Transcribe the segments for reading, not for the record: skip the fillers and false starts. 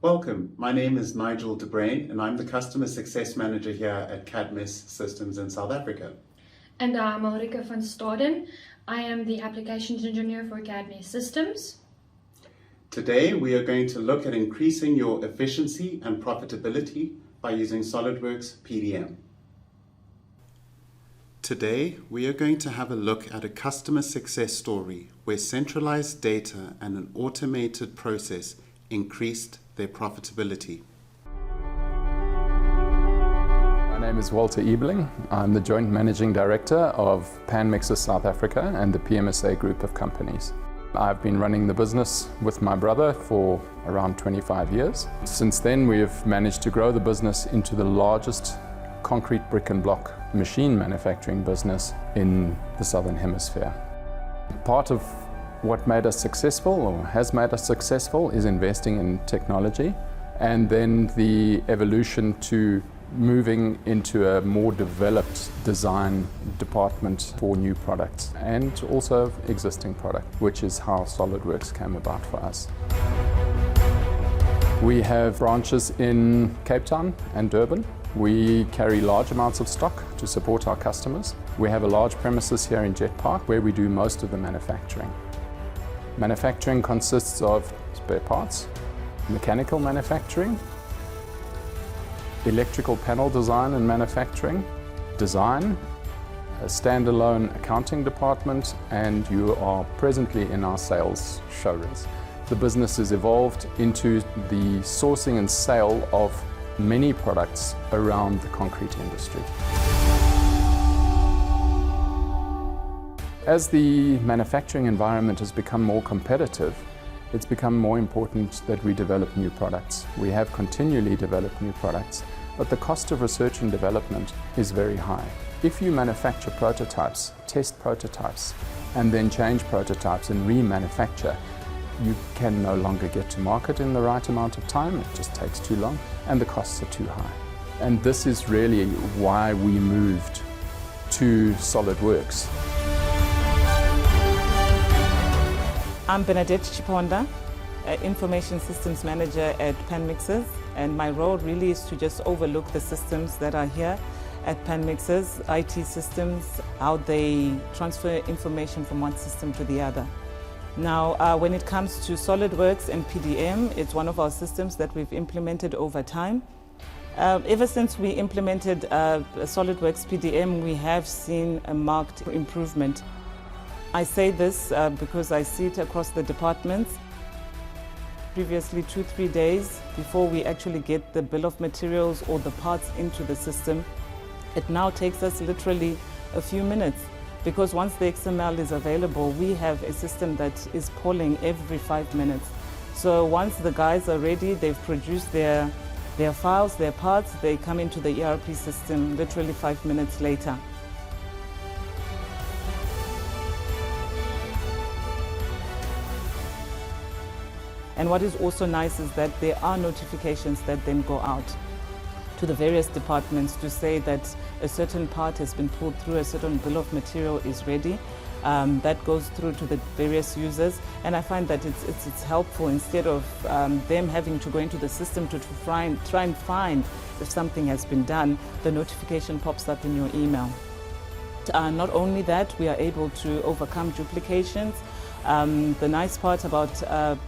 Welcome, my name is Nigel and I'm the Customer Success Manager here at Cadmes Systems in South Africa. And I'm Alrieke van Staden. I am the Applications Engineer for Cadmes Systems. Today we are going to look at increasing your efficiency and profitability by using Solidworks PDM. Today we are going to have a look at a customer success story where centralized data and an automated process increased their profitability. My name is Walter Ebling. I'm the Joint Managing Director of PMSA South Africa and the PMSA group of companies. I've been running the business with my brother for around 25 years. Since then we've managed to grow the business into the largest concrete brick and block machine manufacturing business in the Southern Hemisphere. Part of what made us successful, or has made us successful, is investing in technology and then the evolution to moving into a more developed design department for new products and also existing product, which is how Solidworks came about for us. We have branches in Cape Town and Durban. We carry large amounts of stock to support our customers. We have a large premises here in Jet Park where we do most of the manufacturing. Manufacturing consists of spare parts, mechanical manufacturing, electrical panel design and manufacturing, design, a standalone accounting department, and you are presently in our sales showrooms. The business has evolved into the sourcing and sale of many products around the concrete industry. As the manufacturing environment has become more competitive, it's become more important that we develop new products. We have continually developed new products, but the cost of research and development is very high. If you manufacture prototypes, test prototypes, and then change prototypes and remanufacture, you can no longer get to market in the right amount of time. It just takes too long, and the costs are too high. And this is really why we moved to Solidworks. I'm Benedette Chiponda, Information Systems Manager at PMSA, and my role really is to just overlook the systems that are here at PMSA's IT systems, how they transfer information from one system to the other. Now, when it comes to Solidworks and PDM, it's one of our systems that we've implemented over time. Ever since we implemented Solidworks PDM, we have seen a marked improvement. I say this because I see it across the departments. Previously, 2-3 days before we actually get the bill of materials or the parts into the system, it now takes us literally a few minutes, because once the XML is available, we have a system that is polling every 5 minutes. So once the guys are ready, they've produced their files, their parts, they come into the ERP system literally 5 minutes later. And what is also nice is that there are notifications that then go out to the various departments to say that a certain part has been pulled through, a certain bill of material is ready. That goes through to the various users, and I find that it's helpful instead of them having to go into the system to try and find if something has been done. The notification pops up in your email. Not only that, we are able to overcome duplications. The nice part about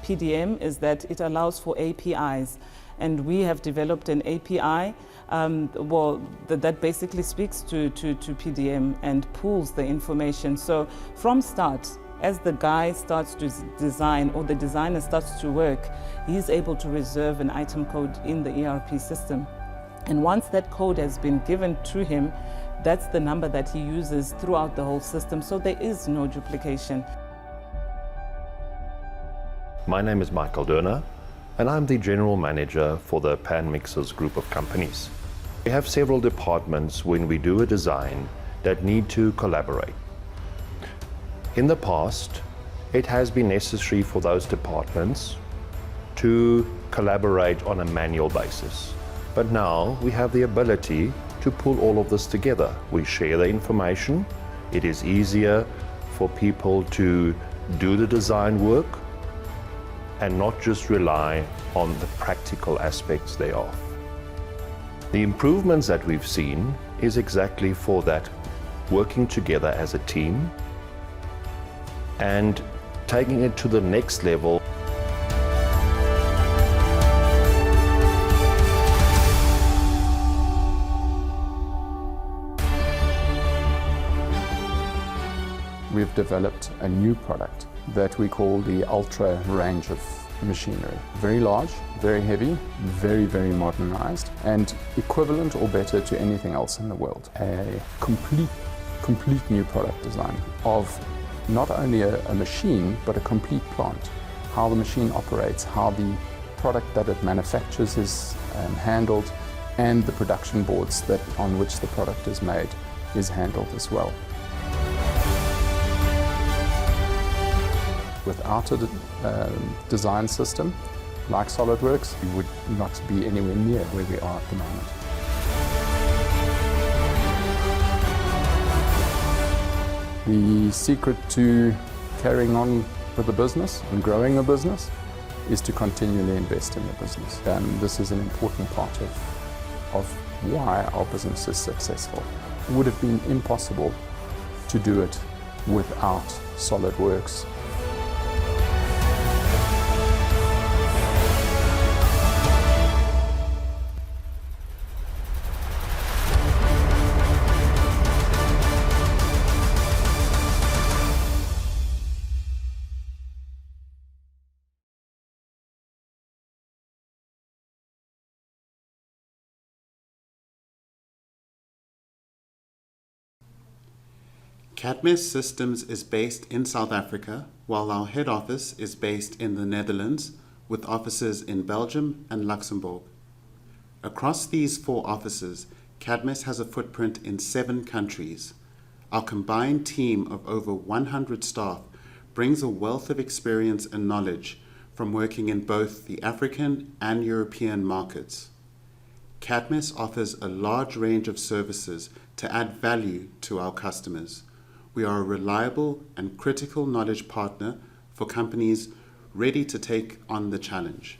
PDM is that it allows for APIs, and we have developed an API that basically speaks to PDM and pulls the information. So from start, as the guy starts to design or the designer starts to work, he's able to reserve an item code in the ERP system. And once that code has been given to him, that's the number that he uses throughout the whole system, so there is no duplication. My name is Michael Durner, and I'm the General Manager for the PMSA group of companies. We have several departments when we do a design that need to collaborate. In the past, it has been necessary for those departments to collaborate on a manual basis. But now we have the ability to pull all of this together. We share the information. It is easier for people to do the design work, and not just rely on the practical aspects thereof. The improvements that we've seen is exactly for that, working together as a team and taking it to the next level. We've developed a new product that we call the Ultra range of machinery. Very large, very heavy, very, very modernized, and equivalent or better to anything else in the world. A complete new product design of not only a machine, but a complete plant. How the machine operates, how the product that it manufactures is handled, and the production boards on which the product is made is handled as well. Without a design system like Solidworks, we would not be anywhere near where we are at the moment. The secret to carrying on with the business and growing a business is to continually invest in the business. This is an important part of why our business is successful. It would have been impossible to do it without Solidworks. Cadmes Systems is based in South Africa, while our head office is based in the Netherlands, with offices in Belgium and Luxembourg. Across these 4 offices, Cadmes has a footprint in 7 countries. Our combined team of over 100 staff brings a wealth of experience and knowledge from working in both the African and European markets. Cadmes offers a large range of services to add value to our customers. We are a reliable and critical knowledge partner for companies ready to take on the challenge.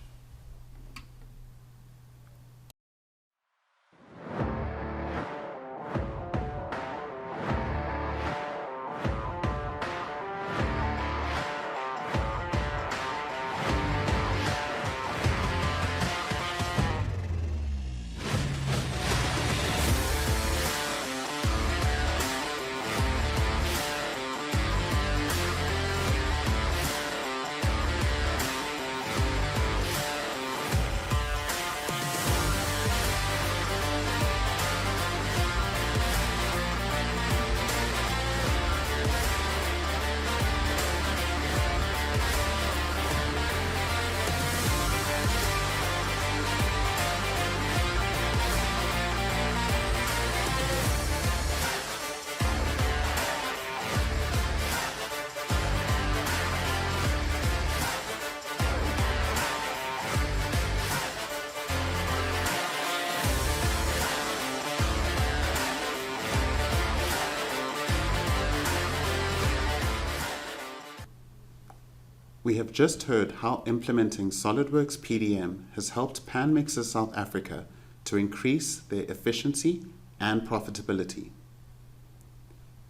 We have just heard how implementing Solidworks PDM has helped Pan Mixer South Africa to increase their efficiency and profitability.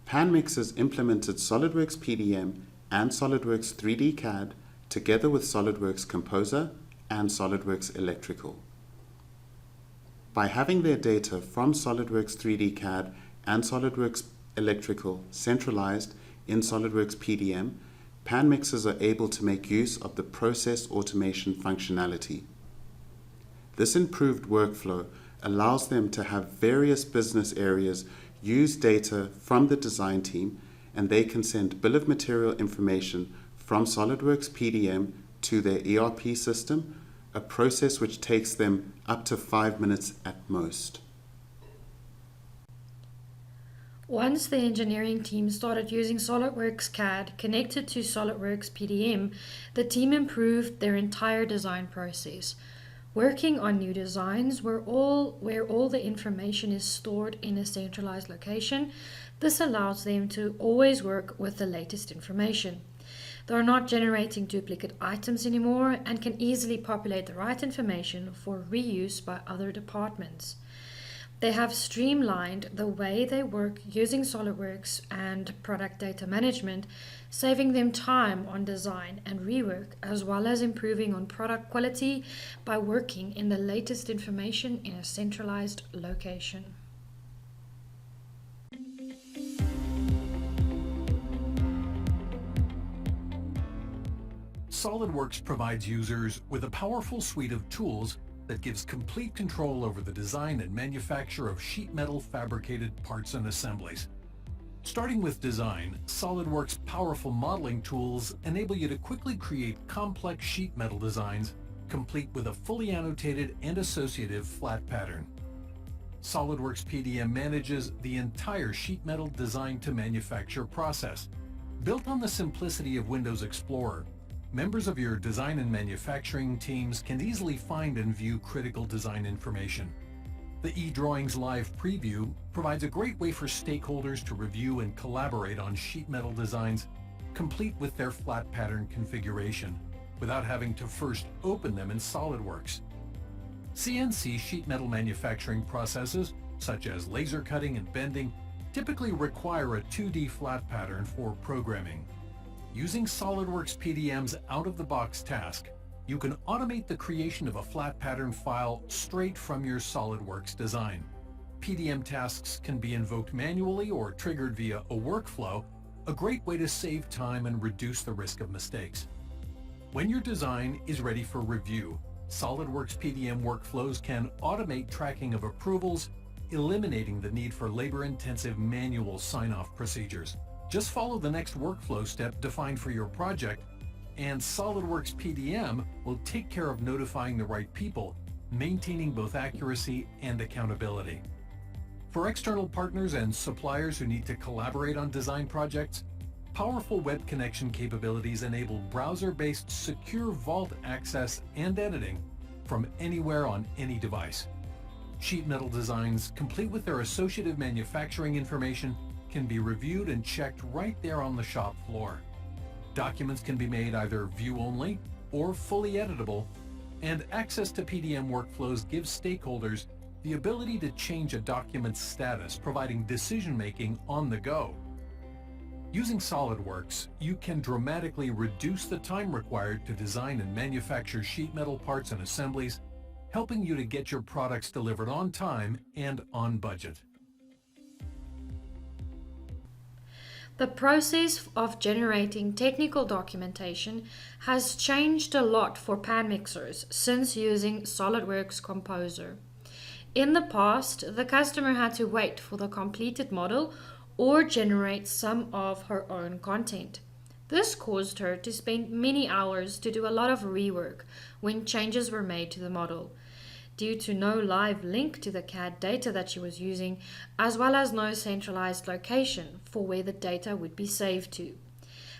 Pan Mixers implemented Solidworks PDM and Solidworks 3D CAD together with Solidworks Composer and Solidworks Electrical. By having their data from Solidworks 3D CAD and Solidworks Electrical centralized in Solidworks PDM, Pan Mixers are able to make use of the process automation functionality. This improved workflow allows them to have various business areas use data from the design team, and they can send bill of material information from Solidworks PDM to their ERP system, a process which takes them up to 5 minutes at most. Once the engineering team started using SolidWorks CAD connected to SolidWorks PDM, the team improved their entire design process. Working on new designs where all the information is stored in a centralized location, this allows them to always work with the latest information. They're not generating duplicate items anymore and can easily populate the right information for reuse by other departments. They have streamlined the way they work using SolidWorks and product data management, saving them time on design and rework, as well as improving on product quality by working in the latest information in a centralized location. SolidWorks provides users with a powerful suite of tools that gives complete control over the design and manufacture of sheet metal fabricated parts and assemblies. Starting with design, SolidWorks' powerful modeling tools enable you to quickly create complex sheet metal designs, complete with a fully annotated and associative flat pattern. SolidWorks PDM manages the entire sheet metal design to manufacture process. Built on the simplicity of Windows Explorer, members of your design and manufacturing teams can easily find and view critical design information. The eDrawings Live Preview provides a great way for stakeholders to review and collaborate on sheet metal designs, complete with their flat pattern configuration, without having to first open them in SolidWorks. CNC sheet metal manufacturing processes, such as laser cutting and bending, typically require a 2D flat pattern for programming. Using SolidWorks PDM's out-of-the-box task, you can automate the creation of a flat pattern file straight from your SolidWorks design. PDM tasks can be invoked manually or triggered via a workflow, a great way to save time and reduce the risk of mistakes. When your design is ready for review, SolidWorks PDM workflows can automate tracking of approvals, eliminating the need for labor-intensive manual sign-off procedures. Just follow the next workflow step defined for your project, and SolidWorks PDM will take care of notifying the right people, maintaining both accuracy and accountability. For external partners and suppliers who need to collaborate on design projects, powerful web connection capabilities enable browser-based secure vault access and editing from anywhere on any device. Sheet metal designs, complete with their associative manufacturing information, can be reviewed and checked right there on the shop floor. Documents can be made either view-only or fully editable, and access to PDM workflows gives stakeholders the ability to change a document's status, providing decision-making on the go. Using SolidWorks, you can dramatically reduce the time required to design and manufacture sheet metal parts and assemblies, helping you to get your products delivered on time and on budget. The process of generating technical documentation has changed a lot for pan mixers since using SolidWorks Composer. In the past, the customer had to wait for the completed model or generate some of her own content. This caused her to spend many hours to do a lot of rework when changes were made to the model, due to no live link to the CAD data that she was using, as well as no centralized location for where the data would be saved to.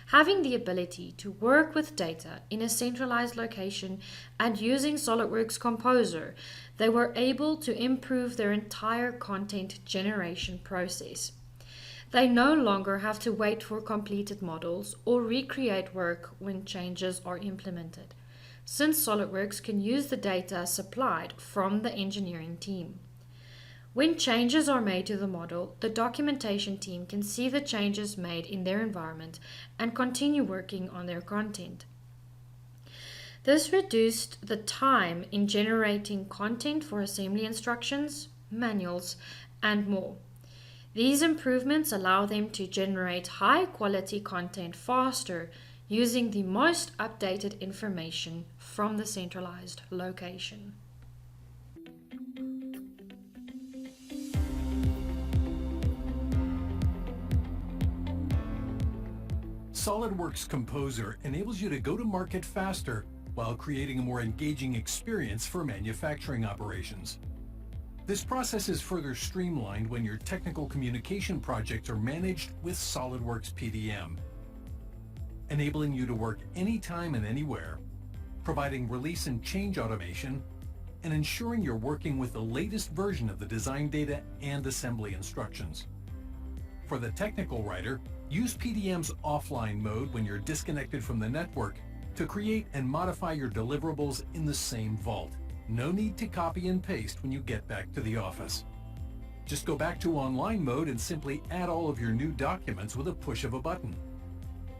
Having the ability to work with data in a centralized location and using SolidWorks Composer, they were able to improve their entire content generation process. They no longer have to wait for completed models or recreate work when changes are implemented, since SolidWorks can use the data supplied from the engineering team. When changes are made to the model, the documentation team can see the changes made in their environment and continue working on their content. This reduced the time in generating content for assembly instructions, manuals, and more. These improvements allow them to generate high-quality content faster, using the most updated information from the centralized location. SolidWorks Composer enables you to go to market faster while creating a more engaging experience for manufacturing operations. This process is further streamlined when your technical communication projects are managed with SolidWorks PDM, enabling you to work anytime and anywhere, providing release and change automation, and ensuring you're working with the latest version of the design data and assembly instructions. For the technical writer, use PDM's offline mode when you're disconnected from the network to create and modify your deliverables in the same vault. No need to copy and paste when you get back to the office. Just go back to online mode and simply add all of your new documents with a push of a button.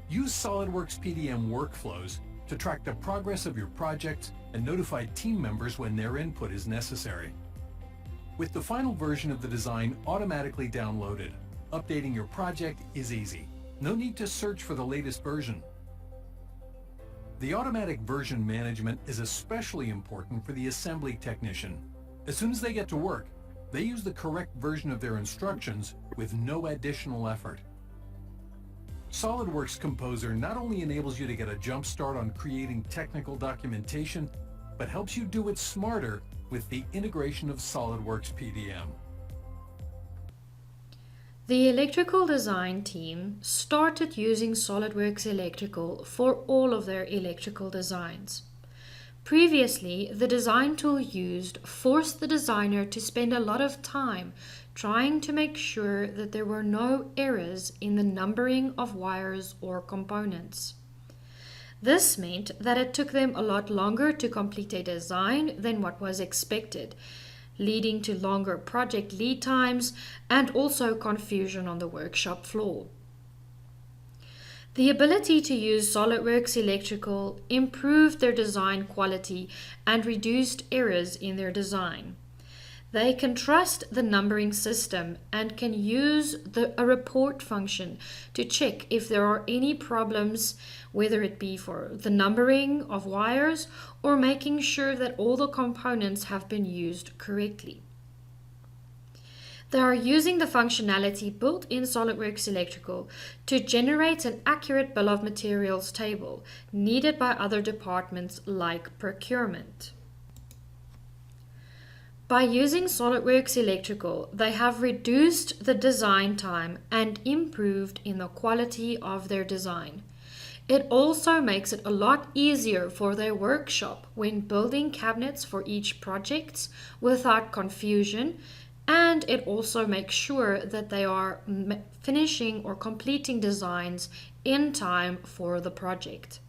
Use SolidWorks PDM workflows to track the progress of your projects and notify team members when their input is necessary. With the final version of the design automatically downloaded, updating your project is easy. No need to search for the latest version. The automatic version management is especially important for the assembly technician. As soon as they get to work, they use the correct version of their instructions with no additional effort. SolidWorks Composer not only enables you to get a jump start on creating technical documentation, but helps you do it smarter with the integration of SolidWorks PDM. The electrical design team started using SolidWorks Electrical for all of their electrical designs. Previously, the design tool used forced the designer to spend a lot of time trying to make sure that there were no errors in the numbering of wires or components. This meant that it took them a lot longer to complete a design than what was expected, leading to longer project lead times and also confusion on the workshop floor. The ability to use SolidWorks Electrical improved their design quality and reduced errors in their design. They can trust the numbering system and can use a report function to check if there are any problems, whether it be for the numbering of wires or making sure that all the components have been used correctly. They are using the functionality built in SolidWorks Electrical to generate an accurate bill of materials table needed by other departments like procurement. By using SolidWorks Electrical, they have reduced the design time and improved in the quality of their design. It also makes it a lot easier for their workshop when building cabinets for each project without confusion, and it also makes sure that they are finishing or completing designs in time for the project.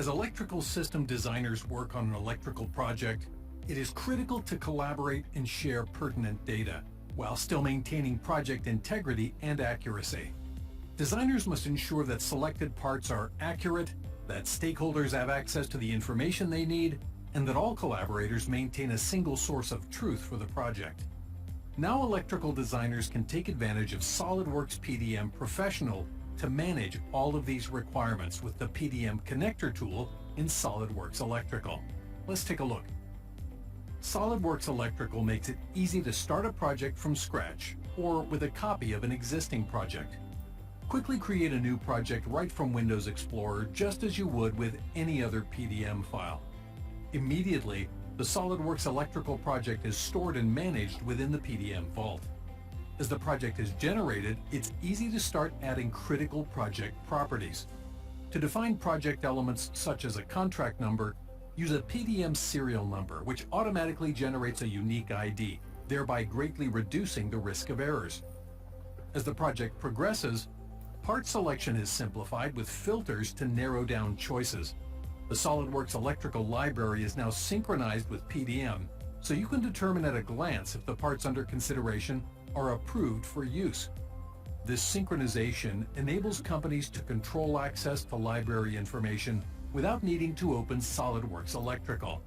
As electrical system designers work on an electrical project, it is critical to collaborate and share pertinent data, while still maintaining project integrity and accuracy. Designers must ensure that selected parts are accurate, that stakeholders have access to the information they need, and that all collaborators maintain a single source of truth for the project. Now electrical designers can take advantage of SolidWorks PDM Professional to manage all of these requirements with the PDM connector tool in SolidWorks Electrical. Let's take a look. SolidWorks Electrical makes it easy to start a project from scratch or with a copy of an existing project. Quickly create a new project right from Windows Explorer just as you would with any other PDM file. Immediately, the SolidWorks Electrical project is stored and managed within the PDM vault. As the project is generated, it's easy to start adding critical project properties. To define project elements such as a contract number, use a PDM serial number, which automatically generates a unique ID, thereby greatly reducing the risk of errors. As the project progresses, part selection is simplified with filters to narrow down choices. The SolidWorks Electrical library is now synchronized with PDM, so you can determine at a glance if the parts under consideration are approved for use. This synchronization enables companies to control access to library information without needing to open SolidWorks Electrical.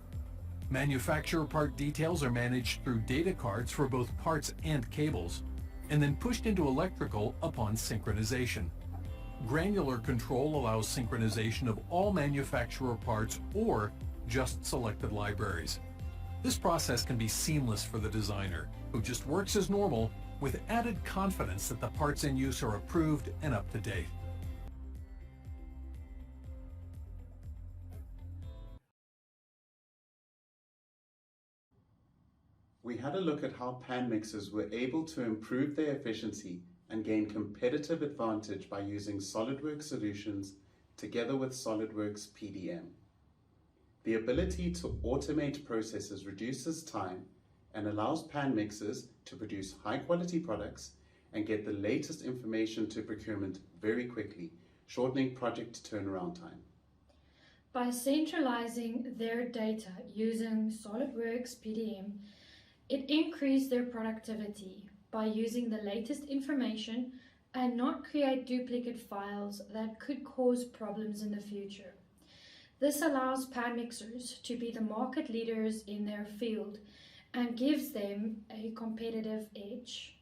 Manufacturer part details are managed through data cards for both parts and cables, and then pushed into Electrical upon synchronization. Granular control allows synchronization of all manufacturer parts or just selected libraries. This process can be seamless for the designer, who just works as normal with added confidence that the parts in use are approved and up to date. We had a look at how pan mixers were able to improve their efficiency and gain competitive advantage by using SolidWorks solutions together with SolidWorks PDM. The ability to automate processes reduces time and allows pan mixers to produce high-quality products and get the latest information to procurement very quickly, shortening project turnaround time. By centralizing their data using Solidworks PDM, it increased their productivity by using the latest information and not create duplicate files that could cause problems in the future. This allows pan mixers to be the market leaders in their field and gives them a competitive edge.